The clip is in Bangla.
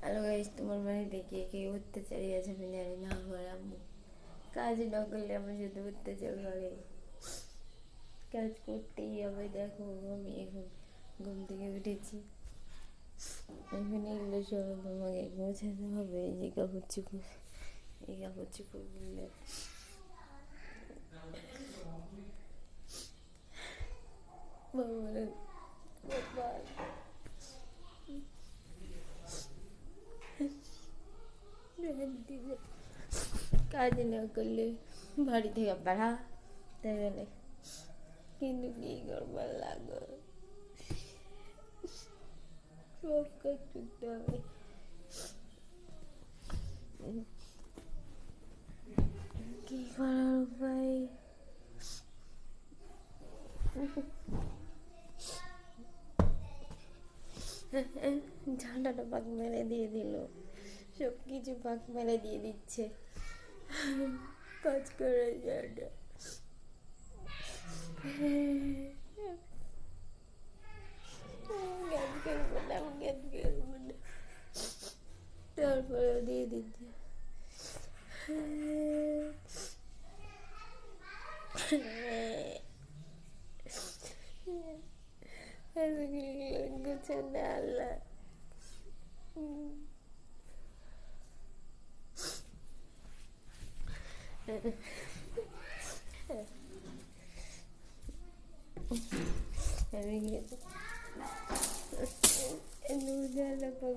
হ্যালো গাইস, তোমার বাড়িতে কে কে অত্যাচারী আছে আমি জানি না। আমার আম্মু কাজ না করলে আমার শুধু অত্যাচার করে, কাজ করতেই হবে। দেখো আমি এখন ঘুম থেকে উঠেছি, এখন এগুলো সব আমাকে গোছাতে হবে। এই যে কাপড় চোপড়, এই কাপড় চোপড়গুলো কাজ না করলে বাড়ি থেকে বাড়া, তাই বলে, কিন্তু কি করবার লাগো, সব কাজ করতে হবে। কি করার উপায়? ঝান্ডাটা পাক মেরে দিয়ে দিল, সব কিছু পাক মেরে দিয়ে দিচ্ছে, কাজ করার জন্য। গান করবো না, গান করবো না, তারপরেও দিয়ে দিচ্ছে। গোছানো আল্লাহ। আমি গেছি পাক